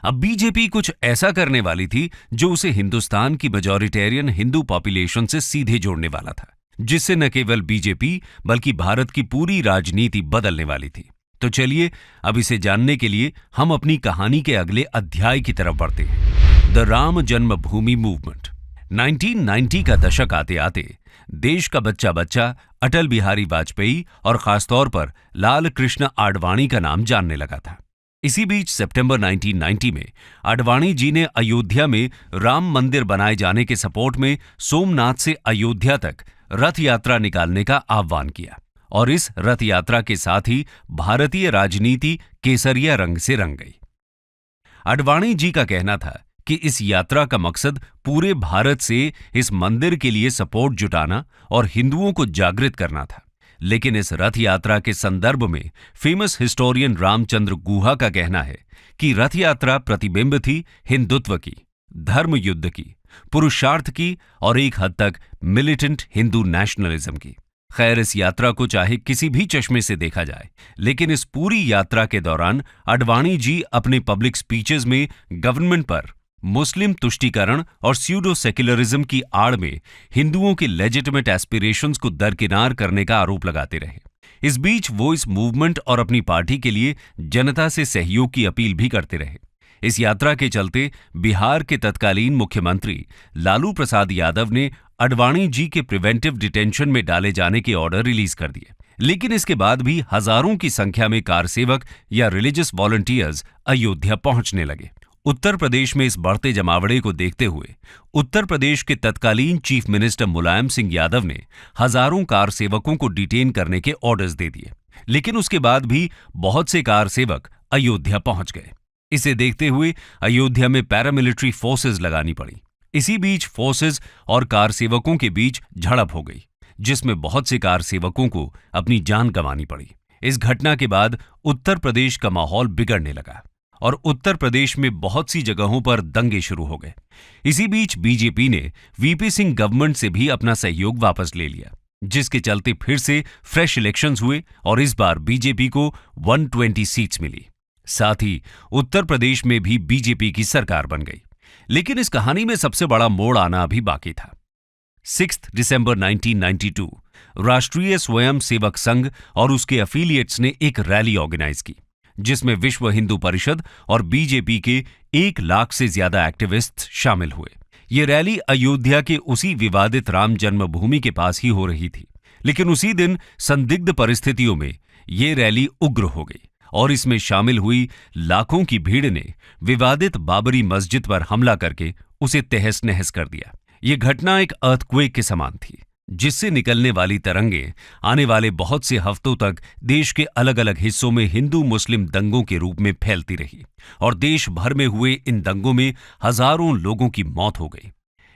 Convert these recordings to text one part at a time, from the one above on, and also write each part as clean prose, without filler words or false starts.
अब बीजेपी कुछ ऐसा करने वाली थी जो उसे हिंदुस्तान की मेजॉरिटेरियन हिंदू पॉपुलेशन से सीधे जोड़ने वाला था, जिससे न केवल बीजेपी बल्कि भारत की पूरी राजनीति बदलने वाली थी। तो चलिए अब इसे जानने के लिए हम अपनी कहानी के अगले अध्याय की तरफ बढ़ते हैं। The Ram Janmabhoomi movement. 1990 का दशक आते आते देश का बच्चा बच्चा अटल बिहारी वाजपेयी और खासतौर पर लाल कृष्ण आडवाणी का नाम जानने लगा था। इसी बीच सितंबर 1990 में आडवाणी जी ने अयोध्या में राम मंदिर बनाए जाने के सपोर्ट में सोमनाथ से अयोध्या तक रथ यात्रा निकालने का आह्वान किया और इस रथ यात्रा के साथ ही भारतीय राजनीति केसरिया रंग से रंग गई। आडवाणी जी का कहना था कि इस यात्रा का मकसद पूरे भारत से इस मंदिर के लिए सपोर्ट जुटाना और हिंदुओं को जागृत करना था। लेकिन इस रथ यात्रा के संदर्भ में फेमस हिस्टोरियन रामचंद्र गुहा का कहना है कि रथ यात्रा प्रतिबिंब थी हिंदुत्व की, धर्म युद्ध की, पुरुषार्थ की और एक हद तक मिलिटेंट हिंदू नेशनलिज्म की। खैर, इस यात्रा को चाहे किसी भी चश्मे से देखा जाए, लेकिन इस पूरी यात्रा के दौरान आडवाणी जी अपने पब्लिक स्पीचेस में गवर्नमेंट पर मुस्लिम तुष्टीकरण और स्यूडो सेक्युलरिज्म की आड़ में हिंदुओं के लेजिटिमेट एस्पिरेशंस को दरकिनार करने का आरोप लगाते रहे। इस बीच वो इस मूवमेंट और अपनी पार्टी के लिए जनता से सहयोग की अपील भी करते रहे। इस यात्रा के चलते बिहार के तत्कालीन मुख्यमंत्री लालू प्रसाद यादव ने आडवाणी जी के प्रिवेंटिव डिटेंशन में डाले जाने के ऑर्डर रिलीज कर दिए। लेकिन इसके बाद भी हजारों की संख्या में कारसेवक या रिलीजियस वॉलंटियर्स अयोध्या पहुंचने लगे। उत्तर प्रदेश में इस बढ़ते जमावड़े को देखते हुए उत्तर प्रदेश के तत्कालीन चीफ मिनिस्टर मुलायम सिंह यादव ने हजारों कार सेवकों को डिटेन करने के ऑर्डर्स दे दिए। लेकिन उसके बाद भी बहुत से कार सेवक अयोध्या पहुंच गए। इसे देखते हुए अयोध्या में पैरामिलिट्री फोर्सेज लगानी पड़ी। इसी बीच फोर्सेज और कार सेवकों के बीच झड़प हो गई, जिसमें बहुत से कार सेवकों को अपनी जान गंवानी पड़ी। इस घटना के बाद उत्तर प्रदेश का माहौल बिगड़ने लगा और उत्तर प्रदेश में बहुत सी जगहों पर दंगे शुरू हो गए। इसी बीच बीजेपी ने वीपी सिंह गवर्नमेंट से भी अपना सहयोग वापस ले लिया, जिसके चलते फिर से फ्रेश इलेक्शंस हुए और इस बार बीजेपी को 120 सीट्स मिली। साथ ही उत्तर प्रदेश में भी बीजेपी की सरकार बन गई। लेकिन इस कहानी में सबसे बड़ा मोड़ आना अभी बाकी था। 6 दिसंबर 1992 राष्ट्रीय स्वयं सेवक संघ और उसके एफिलिएट्स ने एक रैली ऑर्गेनाइज की, जिसमें विश्व हिंदू परिषद और बीजेपी के 1 लाख से ज्यादा एक्टिविस्ट शामिल हुए। ये रैली अयोध्या के उसी विवादित राम जन्मभूमि के पास ही हो रही थी। लेकिन उसी दिन संदिग्ध परिस्थितियों में ये रैली उग्र हो गई और इसमें शामिल हुई लाखों की भीड़ ने विवादित बाबरी मस्जिद पर हमला करके उसे तहस नहस कर दिया। ये घटना एक अर्थक्वेक के समान थी, जिससे निकलने वाली तरंगे आने वाले बहुत से हफ्तों तक देश के अलग अलग हिस्सों में हिंदू मुस्लिम दंगों के रूप में फैलती रही और देश भर में हुए इन दंगों में हजारों लोगों की मौत हो गई।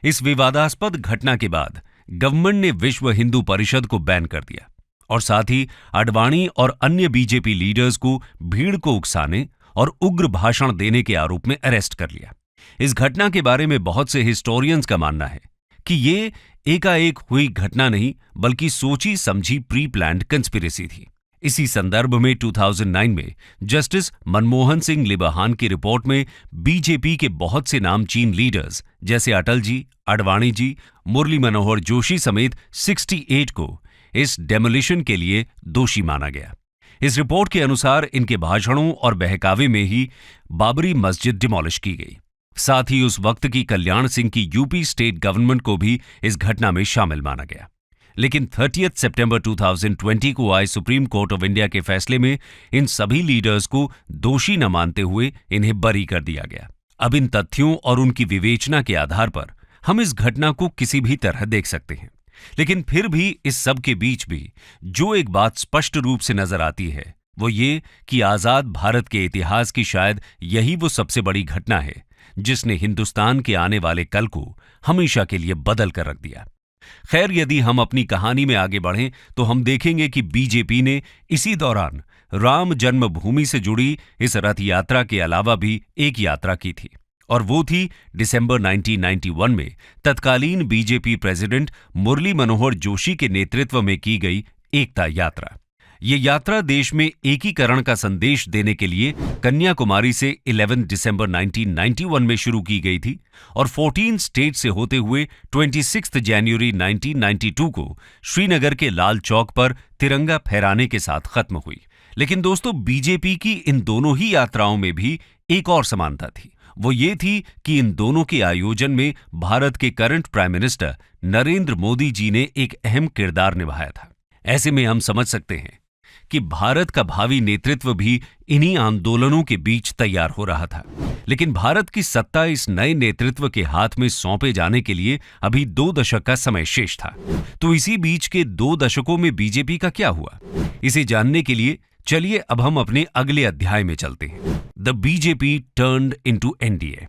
इस विवादास्पद घटना के बाद गवर्नमेंट ने विश्व हिंदू परिषद को बैन कर दिया और साथ ही आडवाणी और अन्य बीजेपी लीडर्स को भीड़ को उकसाने और उग्र भाषण देने के आरोप में अरेस्ट कर लिया। इस घटना के बारे में बहुत से हिस्टोरियंस का मानना है कि ये एकाएक हुई घटना नहीं, बल्कि सोची समझी प्री प्लान्ड कंस्पिरेसी थी। इसी संदर्भ में 2009 में जस्टिस मनमोहन सिंह लिबहान की रिपोर्ट में बीजेपी के बहुत से नामचीन लीडर्स जैसे अटल जी, आडवाणी जी, मुरली मनोहर जोशी समेत 68 को इस डेमोलिशन के लिए दोषी माना गया। इस रिपोर्ट के अनुसार इनके भाषणों और बहकावे में ही बाबरी मस्जिद डिमोलिश की गई। साथ ही उस वक्त की कल्याण सिंह की यूपी स्टेट गवर्नमेंट को भी इस घटना में शामिल माना गया। लेकिन 30 सितंबर 2020 को आए सुप्रीम कोर्ट ऑफ इंडिया के फैसले में इन सभी लीडर्स को दोषी न मानते हुए इन्हें बरी कर दिया गया। अब इन तथ्यों और उनकी विवेचना के आधार पर हम इस घटना को किसी भी तरह देख सकते हैं। लेकिन फिर भी इस सब के बीच भी जो एक बात स्पष्ट रूप से नजर आती है वो ये कि आजाद भारत के इतिहास की शायद यही वो सबसे बड़ी घटना है जिसने हिंदुस्तान के आने वाले कल को हमेशा के लिए बदल कर रख दिया। खैर, यदि हम अपनी कहानी में आगे बढ़ें तो हम देखेंगे कि बीजेपी ने इसी दौरान राम जन्मभूमि से जुड़ी इस रथ यात्रा के अलावा भी एक यात्रा की थी और वो थी दिसंबर 1991 में तत्कालीन बीजेपी प्रेसिडेंट मुरली मनोहर जोशी के नेतृत्व में की गई एकता यात्रा। ये यात्रा देश में एकीकरण का संदेश देने के लिए कन्याकुमारी से 11 दिसंबर 1991 में शुरू की गई थी और 14 स्टेट से होते हुए 26 जनवरी 1992 को श्रीनगर के लाल चौक पर तिरंगा फहराने के साथ खत्म हुई। लेकिन दोस्तों, बीजेपी की इन दोनों ही यात्राओं में भी एक और समानता थी। वो ये थी कि इन दोनों के आयोजन में भारत के current prime minister Narendra Modi ji ने एक अहम किरदार निभाया था। ऐसे में हम समझ सकते हैं कि भारत का भावी नेतृत्व भी इन्हीं आंदोलनों के बीच तैयार हो रहा था। लेकिन भारत की सत्ता इस नए नेतृत्व के हाथ में सौंपे जाने के लिए अभी 2 दशक का समय शेष था। तो इसी बीच के 2 दशकों में बीजेपी का क्या हुआ, इसे जानने के लिए चलिए अब हम अपने अगले अध्याय में चलते हैं। The BJP turned into NDA.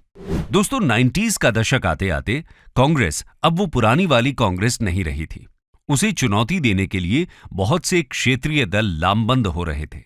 दोस्तों, 90s का दशक आते आते कांग्रेस अब वो पुरानी वाली कांग्रेस नहीं रही थी। उसे चुनौती देने के लिए बहुत से क्षेत्रीय दल लामबंद हो रहे थे,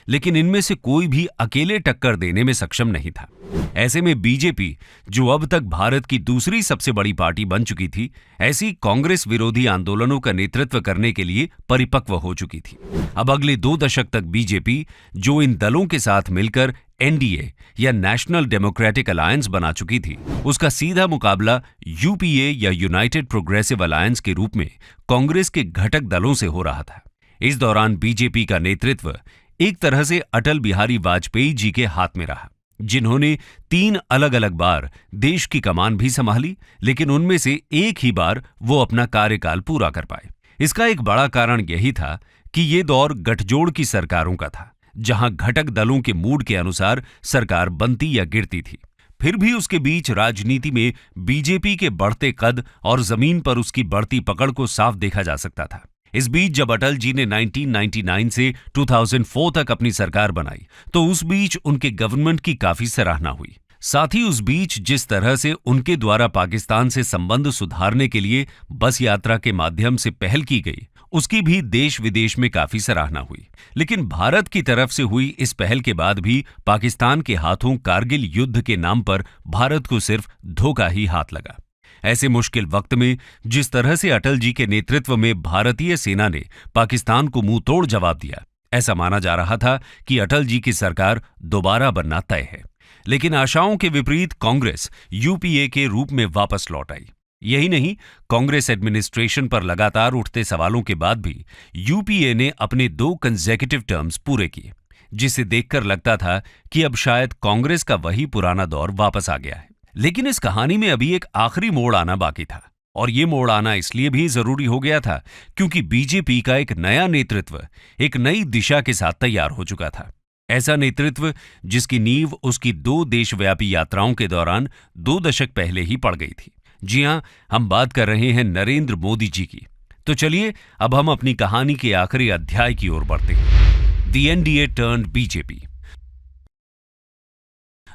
लेकिन इनमें से कोई भी अकेले टक्कर देने में सक्षम नहीं था। ऐसे में बीजेपी, जो अब तक भारत की दूसरी सबसे बड़ी पार्टी बन चुकी थी, ऐसी कांग्रेस विरोधी आंदोलनों का नेतृत्व करने के लिए परिपक्व हो चुकी थी। अब अगले 2 दशक तक बीजेपी, जो इन दलों के साथ मिलकर एनडीए या नेशनल डेमोक्रेटिक अलायंस बना चुकी थी, उसका सीधा मुकाबला यूपीए या यूनाइटेड प्रोग्रेसिव अलायंस के रूप में कांग्रेस के घटक दलों से हो रहा था। इस दौरान बीजेपी का नेतृत्व एक तरह से अटल बिहारी वाजपेयी जी के हाथ में रहा, जिन्होंने 3 अलग अलग बार देश की कमान भी संभाली, लेकिन उनमें से एक ही बार वो अपना कार्यकाल पूरा कर पाए। इसका एक बड़ा कारण यही था कि ये दौर गठजोड़ की सरकारों का था, जहां घटक दलों के मूड के अनुसार सरकार बनती या गिरती थी। फिर भी उसके बीच राजनीति में बीजेपी के बढ़ते कद और जमीन पर उसकी बढ़ती पकड़ को साफ देखा जा सकता था। इस बीच जब अटल जी ने 1999 से 2004 तक अपनी सरकार बनाई, तो उस बीच उनके गवर्नमेंट की काफी सराहना हुई। साथ ही उस बीच जिस तरह से उनके द्वारा पाकिस्तान से संबंध सुधारने के लिए बस यात्रा के माध्यम से पहल की गई, उसकी भी देश विदेश में काफी सराहना हुई। लेकिन भारत की तरफ से हुई इस पहल के बाद भी पाकिस्तान के हाथों कारगिल युद्ध के नाम पर भारत को सिर्फ धोखा ही हाथ लगा। ऐसे मुश्किल वक्त में जिस तरह से अटल जी के नेतृत्व में भारतीय सेना ने पाकिस्तान को मुंह तोड़ जवाब दिया, ऐसा माना जा रहा था कि अटल जी की सरकार दोबारा बनना तय है। लेकिन आशाओं के विपरीत कांग्रेस यूपीए के रूप में वापस लौट आई। यही नहीं, कांग्रेस एडमिनिस्ट्रेशन पर लगातार उठते सवालों के बाद भी यूपीए ने अपने 2 कंसेक्यूटिव टर्म्स पूरे किए, जिसे देखकर लगता था कि अब शायद कांग्रेस का वही पुराना दौर वापस आ गया है। लेकिन इस कहानी में अभी एक आखिरी मोड़ आना बाकी था, और ये मोड़ आना इसलिए भी जरूरी हो गया था क्योंकि बीजेपी का एक नया नेतृत्व एक नई दिशा के साथ तैयार हो चुका था। ऐसा नेतृत्व जिसकी नींव उसकी 2 देशव्यापी यात्राओं के दौरान 2 दशक पहले ही पड़ गई थी। जी हां, हम बात कर रहे हैं नरेंद्र मोदी जी की। तो चलिए अब हम अपनी कहानी के आखिरी अध्याय की ओर बढ़ते हैं। The NDA turned BJP.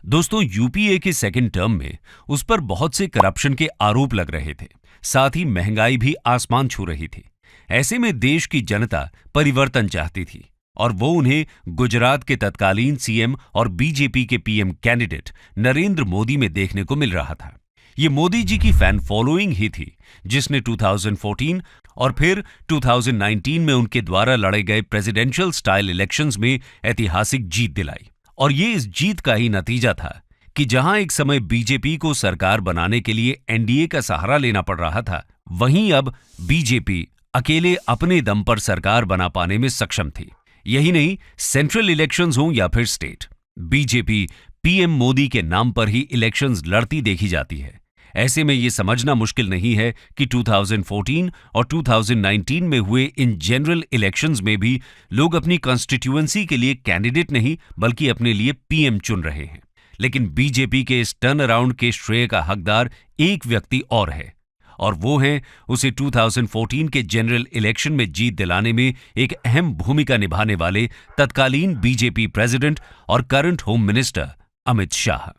दोस्तों, यूपीए के सेकंड टर्म में उस पर बहुत से करप्शन के आरोप लग रहे थे, साथ ही महंगाई भी आसमान छू रही थी। ऐसे में देश की जनता परिवर्तन चाहती थी और वो उन्हें गुजरात के तत्कालीन सीएम और बीजेपी के पीएम कैंडिडेट नरेंद्र मोदी में देखने को मिल रहा था। ये मोदी जी की फैन फॉलोइंग ही थी जिसने 2014 और फिर 2019 में उनके द्वारा लड़े गए प्रेसिडेंशियल स्टाइल इलेक्शंस में ऐतिहासिक जीत दिलाई। और ये इस जीत का ही नतीजा था कि जहां एक समय बीजेपी को सरकार बनाने के लिए एनडीए का सहारा लेना पड़ रहा था, वहीं अब बीजेपी अकेले अपने दम पर सरकार बना पाने में सक्षम थी। यही नहीं, सेंट्रल इलेक्शंस हों या फिर स्टेट, बीजेपी पीएम मोदी के नाम पर ही इलेक्शंस लड़ती देखी जाती है। ऐसे में ये समझना मुश्किल नहीं है कि 2014 और 2019 में हुए इन जनरल इलेक्शंस में भी लोग अपनी कॉन्स्टिट्यूएंसी के लिए कैंडिडेट नहीं बल्कि अपने लिए पीएम चुन रहे हैं। लेकिन बीजेपी के इस टर्न अराउंड के श्रेय का हकदार एक व्यक्ति और है, और वो है उसे 2014 के जनरल इलेक्शन में जीत दिलाने में एक अहम भूमिका निभाने वाले तत्कालीन बीजेपी प्रेसिडेंट और current home minister Amit Shah.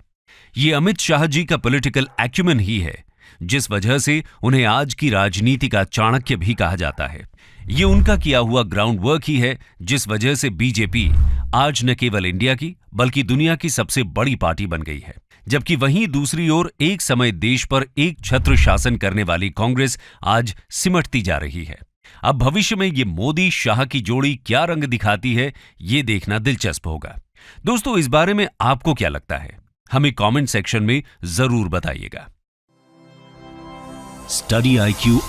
ये अमित शाह जी का पॉलिटिकल एक्यूमेन ही है जिस वजह से उन्हें आज की राजनीति का चाणक्य भी कहा जाता है। ये उनका किया हुआ ग्राउंड वर्क ही है जिस वजह से बीजेपी आज न केवल इंडिया की बल्कि दुनिया की सबसे बड़ी पार्टी बन गई है। जबकि वहीं दूसरी ओर एक समय देश पर एक छत्र शासन करने वाली कांग्रेस आज सिमटती जा रही है। अब भविष्य में ये मोदी शाह की जोड़ी क्या रंग दिखाती है, ये देखना दिलचस्प होगा। दोस्तों, इस बारे में आपको क्या लगता है, हमें कमेंट सेक्शन में जरूर बताइएगा। Study IQ